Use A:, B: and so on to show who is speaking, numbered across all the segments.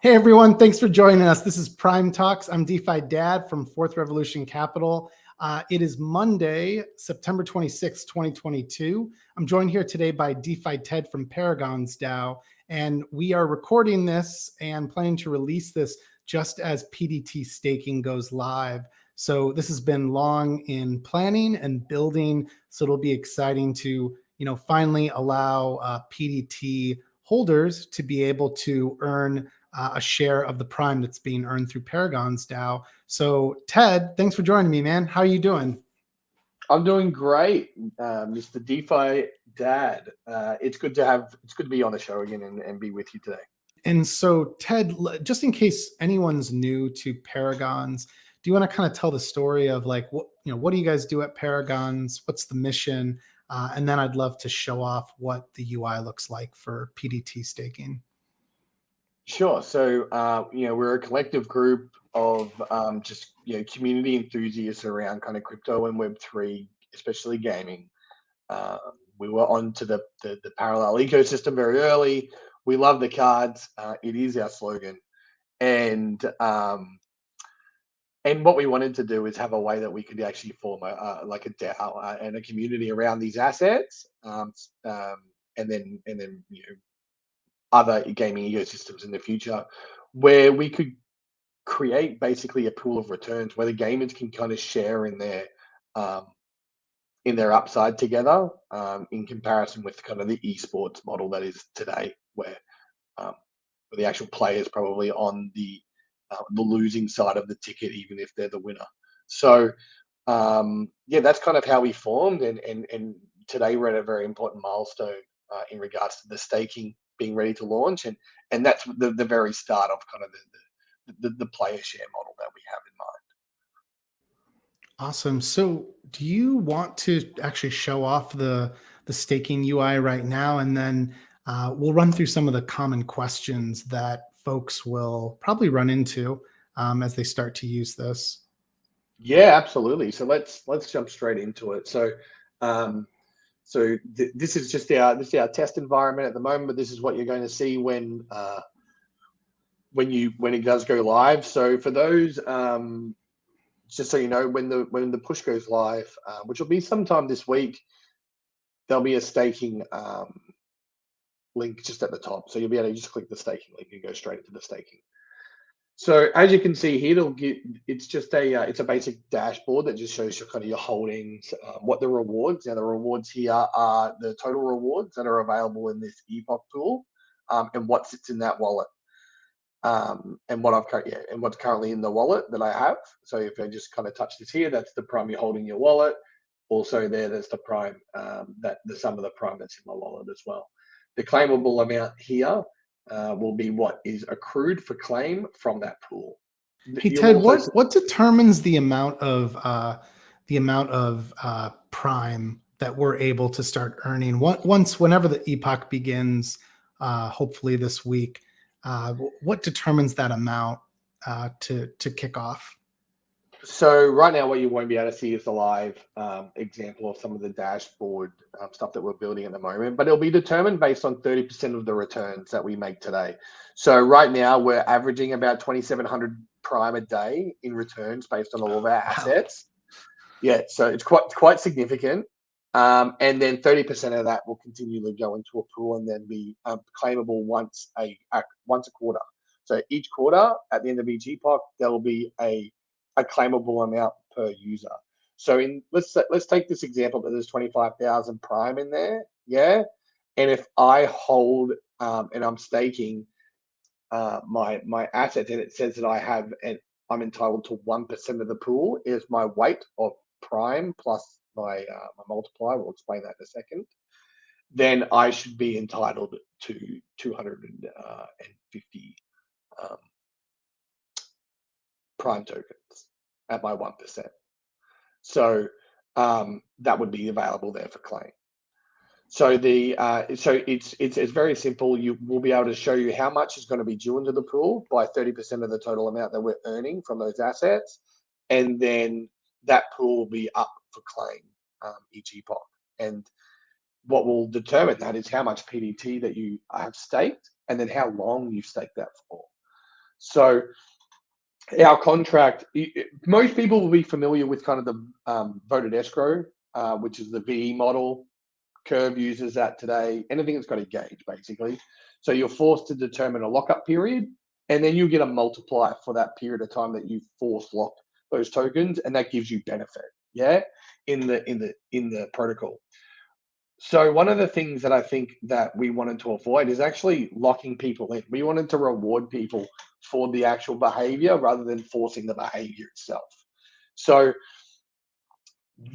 A: Hey everyone, thanks for joining us. This is Prime Talks. I'm DeFi Dad from Fourth Revolution Capital. It is Monday, September 26, 2022. I'm joined here today by DeFi Ted from Paragons DAO, and we are recording this and planning to release this just as PDT staking goes live. So this has been long in planning and building, so it'll be exciting to finally allow PDT holders to be able to earn a share of the prime that's being earned through Paragons DAO. So Ted, thanks for joining me, man. How are you doing?
B: I'm doing great, Mr. DeFi Dad. It's good to be on the show again and be with you today.
A: And so Ted, just in case anyone's new to Paragons, do you want to kind of tell the story of like what do you guys do at Paragons? What's the mission? And then I'd love to show off what the UI looks like for PDT staking.
B: Sure. So, we're a collective group of just community enthusiasts around kind of crypto and Web3, especially gaming. We were onto the parallel ecosystem very early. We love the cards. It is our slogan, and what we wanted to do is have a way that we could actually form like a DAO and a community around these assets, and then other gaming ecosystems in the future, where we could create basically a pool of returns where the gamers can kind of share um, in their upside together, in comparison with kind of the esports model that is today, where the actual players probably on the losing side of the ticket, even if they're the winner. So that's kind of how we formed, and today we're at a very important milestone in regards to the staking being ready to launch, and that's the very start of kind of the player share model that we have in mind.
A: Awesome. So do you want to actually show off the staking UI right now? And then we'll run through some of the common questions that folks will probably run into as they start to use this.
B: Yeah, absolutely. So let's jump straight into it. So this is just our test environment at the moment, but this is what you're going to see when it does go live. So for those, just so you know, when the push goes live, which will be sometime this week, there'll be a staking link just at the top. So you'll be able to just click the staking link and go straight into the staking. So as you can see here, it's a basic dashboard that just shows you kind of your holdings, what the rewards. Now the rewards here are the total rewards that are available in this Epoch pool, and what sits in that wallet, and what's currently in the wallet that I have. So if I just kind of touch this here, that's the prime you hold in your wallet. Also there's the prime, that the sum of the prime that's in my wallet as well. The claimable amount here will be what is accrued for claim from that pool.
A: Hey Ted, what determines the amount of prime that we're able to start earning whenever the epoch begins, hopefully this week? What determines that amount to kick off?
B: So right now, what you won't be able to see is the live example of some of the dashboard stuff that we're building at the moment, but it'll be determined based on 30% of the returns that we make today. So right now, we're averaging about 2,700 prime a day in returns based on all of our assets. Yeah, so it's quite significant. And then 30% of that will continually go into a pool and then be claimable once a quarter. So each quarter, at the end of each epoch, there will be a claimable amount per user. So let's take this example that there's 25,000 prime in there, yeah. And if I hold and I'm staking my asset, and it says that I'm entitled to 1% of the pool is my weight of prime plus my multiplier. We'll explain that in a second. Then I should be entitled to 250 prime tokens at my 1%. So that would be available there for claim. So it's very simple. We'll be able to show you how much is going to be due into the pool by 30% of the total amount that we're earning from those assets, and then that pool will be up for claim each epoch. And what will determine that is how much PDT that you have staked, and then how long you've staked that for. So our contract, most people will be familiar with kind of the voted escrow, which is the VE model. Curve uses that today. Anything that's got a gauge, basically. So you're forced to determine a lockup period, and then you get a multiplier for that period of time that you force lock those tokens, and that gives you benefit, yeah, in the protocol. So one of the things that I think that we wanted to avoid is actually locking people in. We wanted to reward people for the actual behavior rather than forcing the behavior itself. So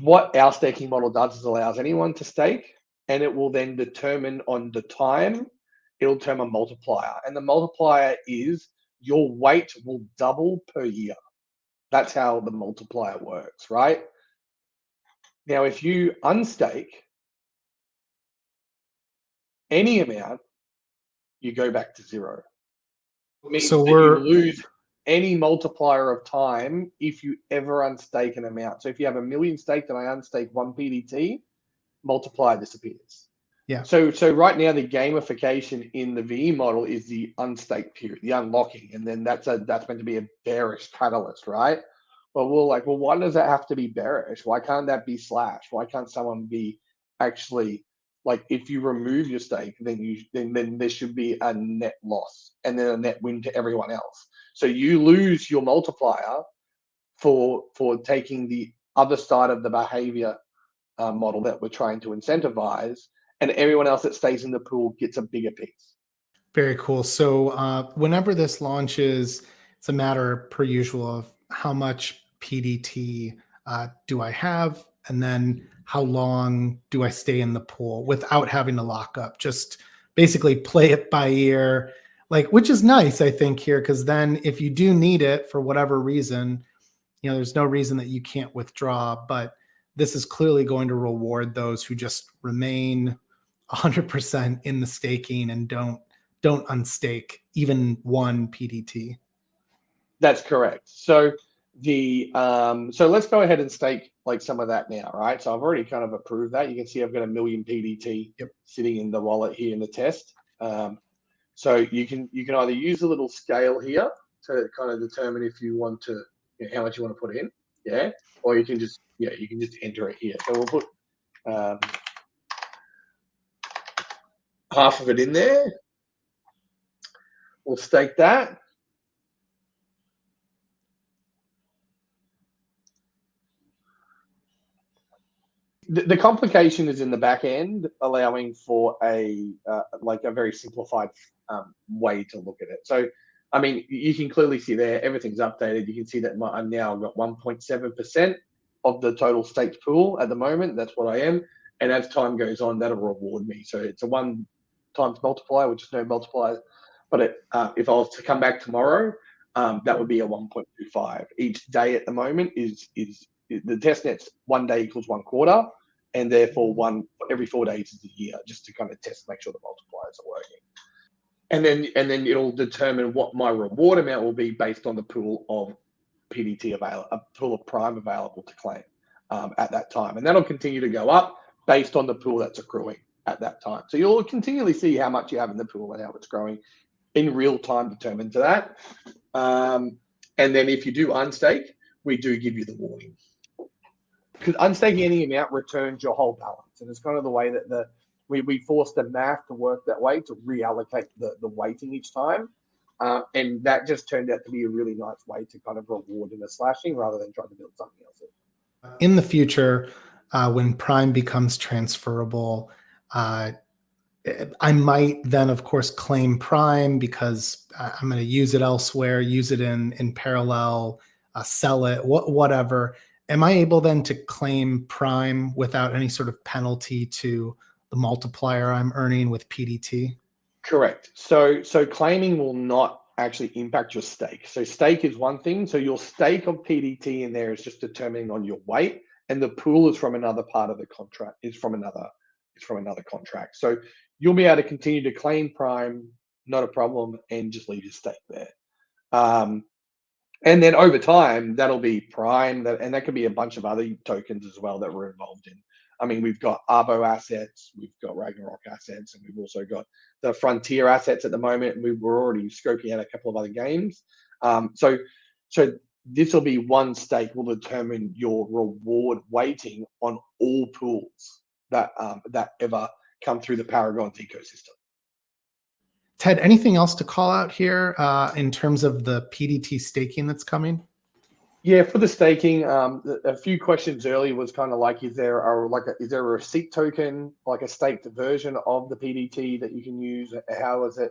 B: what our staking model does is allows anyone to stake, and it will then determine on the time, it'll term a multiplier. And the multiplier is your weight will double per year. That's how the multiplier works, right? Now, if you unstake any amount, you go back to zero. It means
A: So
B: that you lose any multiplier of time if you ever unstake an amount. So if you have 1 million staked and I unstake 1 PDT, multiplier disappears.
A: Yeah.
B: So right now the gamification in the VE model is the unstake period, the unlocking, and then that's meant to be a bearish catalyst, right? But we're like, well, why does that have to be bearish? Why can't that be slash? Why can't someone be actually like, if you remove your stake, then there should be a net loss and then a net win to everyone else. So you lose your multiplier for taking the other side of the behavior model that we're trying to incentivize, and everyone else that stays in the pool gets a bigger piece.
A: Very cool. So whenever this launches, it's a matter per usual of how much PDT do I have, and then how long do I stay in the pool without having to lock up. Just basically play it by ear, like, which is nice, I think, here, because then if you do need it for whatever reason, there's no reason that you can't withdraw. But this is clearly going to reward those who just remain 100% in the staking and don't unstake even one PDT.
B: That's correct. So so let's go ahead and stake like some of that now, right? So I've already kind of approved that. You can see I've got 1 million PDT sitting in the wallet here in the test. So you can either use a little scale here to kind of determine if you want to, how much you want to put in, yeah, or you can just enter it here. So we'll put half of it in there. We'll stake that. The complication is in the back end, allowing for a very simplified way to look at it. So, I mean, you can clearly see there, everything's updated. You can see that I'm now got 1.7% of the total staked pool at the moment. That's what I am. And as time goes on, that'll reward me. So it's a 1 times multiplier, which is no multiplier. But if I was to come back tomorrow, that would be a 1.25. Each day at the moment is the test net's 1 day equals 1 quarter, and therefore every 4 days is a year, just to kind of test, make sure the multipliers are working. And then it'll determine what my reward amount will be based on the pool of PDT available, a pool of prime available to claim at that time, and that'll continue to go up based on the pool that's accruing at that time. So you'll continually see how much you have in the pool and how it's growing in real time, determined to that. And then if you do unstake, we do give you the warning. Because unstaking any amount returns your whole balance, and it's kind of the way that we force the math to work that way, to reallocate the weighting each time, and that just turned out to be a really nice way to kind of reward in a slashing rather than trying to build something else
A: in the future. When Prime becomes transferable, I might then, of course, claim Prime because I'm going to use it elsewhere, use it in parallel, sell it, whatever. Am I able then to claim Prime without any sort of penalty to the multiplier I'm earning with PDT?
B: Correct. So claiming will not actually impact your stake. So stake is one thing. So your stake of PDT in there is just determining on your weight, and the pool is from another part of the contract. It's from another contract. So you'll be able to continue to claim Prime, not a problem, and just leave your stake there. And then over time, that'll be Prime, and that could be a bunch of other tokens as well that we're involved in. I mean, we've got Arbo assets, we've got Ragnarok assets, and we've also got the Frontier assets at the moment. We were already scoping out a couple of other games. So this will be one stake will determine your reward weighting on all pools that ever come through the Paragons ecosystem.
A: Ted, anything else to call out here in terms of the PDT staking that's coming?
B: Yeah, for the staking, a few questions earlier was kind of like, is there a receipt token, like a staked version of the PDT that you can use? How is it?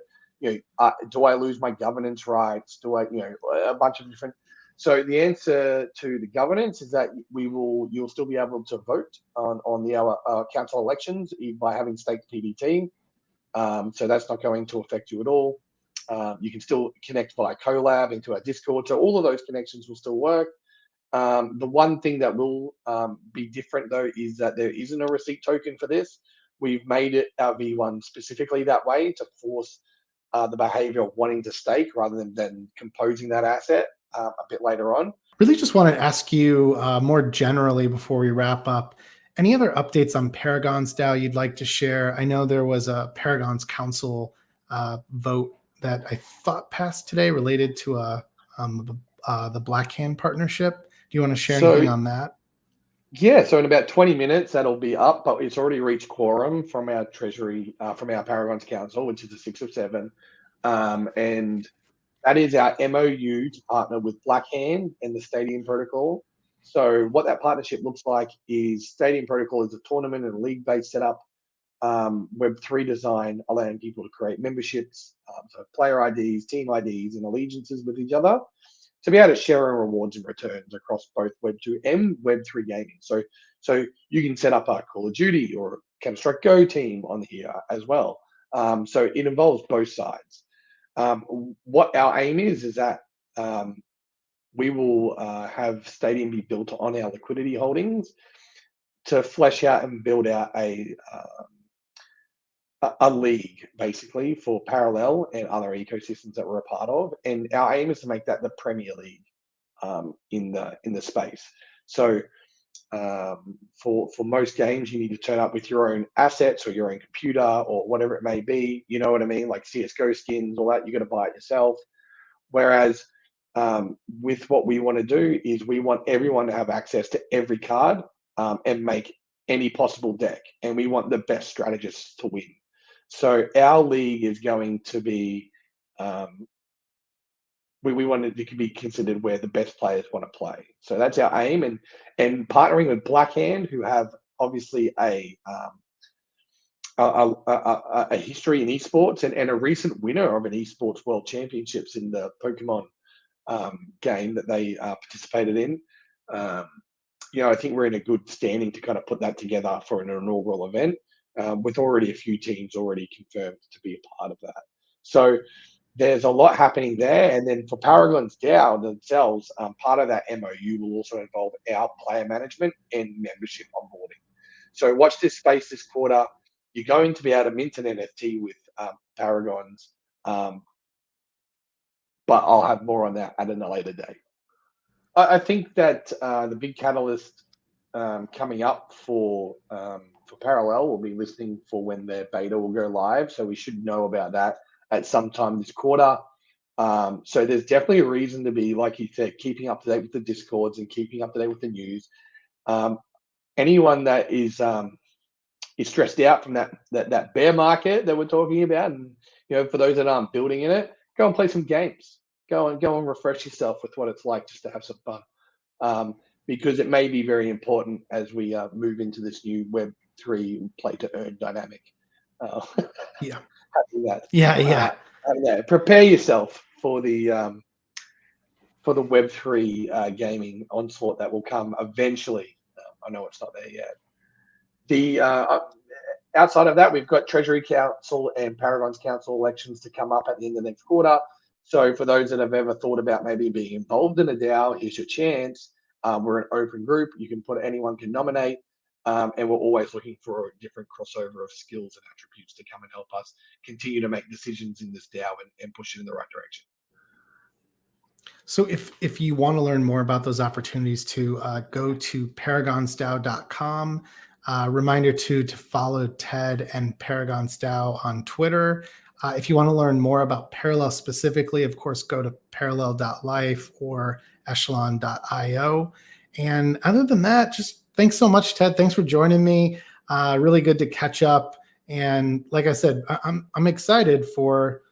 B: Do I lose my governance rights? Do I, a bunch of different. So the answer to the governance is that you'll still be able to vote on our council elections by having staked PDT. So that's not going to affect you at all. You can still connect via collab into our Discord. So all of those connections will still work. The one thing that will be different though is that there isn't a receipt token for this. We've made it our V1 specifically that way to force the behavior of wanting to stake rather than composing that asset a bit later on.
A: Really just want to ask you more generally before we wrap up, any other updates on Paragons DAO you'd like to share? I know there was a Paragons Council vote that I thought passed today related to the Black Hand partnership. Do you want to share anything on that?
B: Yeah, so in about 20 minutes, that'll be up, but it's already reached quorum from our treasury, from our Paragons Council, which is a 6 of 7. And that is our MOU to partner with Black Hand and the Stadium Protocol. So what that partnership looks like is Stadium Protocol is a tournament and a league-based setup, Web3 design, allowing people to create memberships, so player IDs, team IDs, and allegiances with each other to be able to share in rewards and returns across both Web2 and Web3 gaming. So you can set up a Call of Duty or Counter-Strike Go team on here as well. So it involves both sides. What our aim is that we will have Stadium be built on our liquidity holdings to flesh out and build out a league basically for Parallel and other ecosystems that we're a part of, and our aim is to make that the Premier League in the space. So for most games, you need to turn up with your own assets or your own computer or whatever it may be. You know what I mean? Like CS:GO skins, all that, you got to buy it yourself. Whereas with what we want to do is we want everyone to have access to every card and make any possible deck, and we want the best strategists to win. So our league is going to be, we want it to be considered where the best players want to play. So that's our aim, and partnering with Black Hand, who have obviously a history in esports and a recent winner of an esports world championships in the Pokemon game that they participated in. I think we're in a good standing to kind of put that together for an inaugural event. With already a few teams already confirmed to be a part of that. So there's a lot happening there. And then for Paragons DAO themselves, part of that MOU will also involve our player management and membership onboarding. So watch this space this quarter. You're going to be able to mint an NFT with Paragons, but I'll have more on that at a later date. I think that the big catalyst coming up for Parallel, we'll be listening for when their beta will go live. So we should know about that at some time this quarter. So there's definitely a reason to be, like you said, keeping up to date with the Discords and keeping up to date with the news. Anyone that is stressed out from that bear market that we're talking about, and for those that aren't building in it, go and play some games. Go and refresh yourself with what it's like just to have some fun. Because it may be very important as we move into this new Web3 play-to-earn dynamic.
A: Yeah.
B: Prepare yourself for the Web3 gaming onslaught that will come eventually. I know it's not there yet. The outside of that, we've got Treasury Council and Paragons Council elections to come up at the end of next quarter. So for those that have ever thought about maybe being involved in a DAO, here's your chance. We're an open group. You can anyone can nominate, and we're always looking for a different crossover of skills and attributes to come and help us continue to make decisions in this DAO and push it in the right direction.
A: So if you want to learn more about those opportunities, to go to paragonsdao.com. Reminder to follow Ted and Paragons DAO on Twitter. If you want to learn more about Parallel specifically, of course, go to parallel.life or echelon.io. And other than that, just thanks so much, Ted. Thanks for joining me. Really good to catch up. And like I said, I'm excited for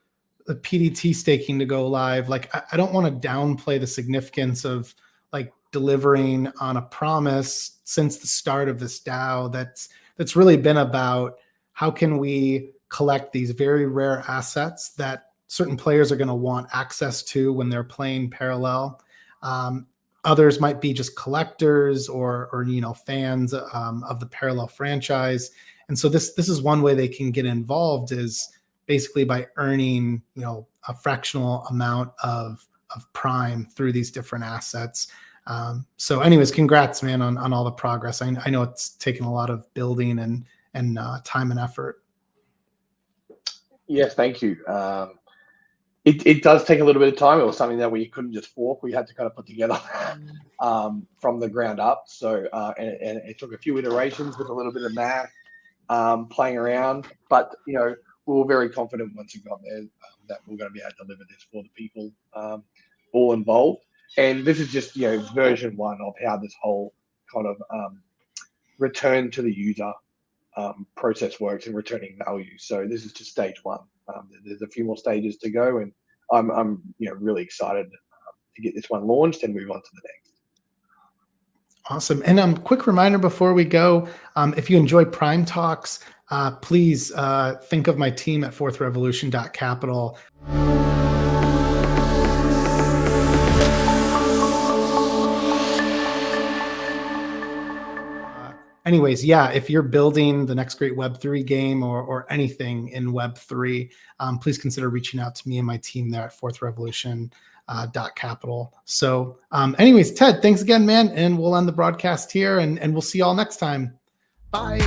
A: the PDT staking to go live. Like, I don't want to downplay the significance of like delivering on a promise since the start of this DAO that's really been about how can we collect these very rare assets that certain players are going to want access to when they're playing Parallel. Others might be just collectors or fans of the Parallel franchise. And so this is one way they can get involved, is basically by earning a fractional amount of prime through these different assets. So anyways, congrats, man, on all the progress. I know it's taken a lot of building and time and effort.
B: Yes, thank you. It does take a little bit of time. It was something that we couldn't just fork. We had to kind of put together from the ground up. So and it took a few iterations with a little bit of math, playing around. But we were very confident once it got there that we're going to be able to deliver this for the people all involved. And this is just version one of how this whole kind of return to the user process works and returning value. So this is just stage one. There's a few more stages to go, and I'm really excited to get this one launched and move on to the next.
A: Awesome. And quick reminder before we go, if you enjoy Prime Talks, please think of my team at fourthrevolution.capital. Anyways, yeah, if you're building the next great Web3 game or anything in Web3, please consider reaching out to me and my team there at fourthrevolution.capital. So anyways, Ted, thanks again, man. And we'll end the broadcast here, and we'll see you all next time. Bye.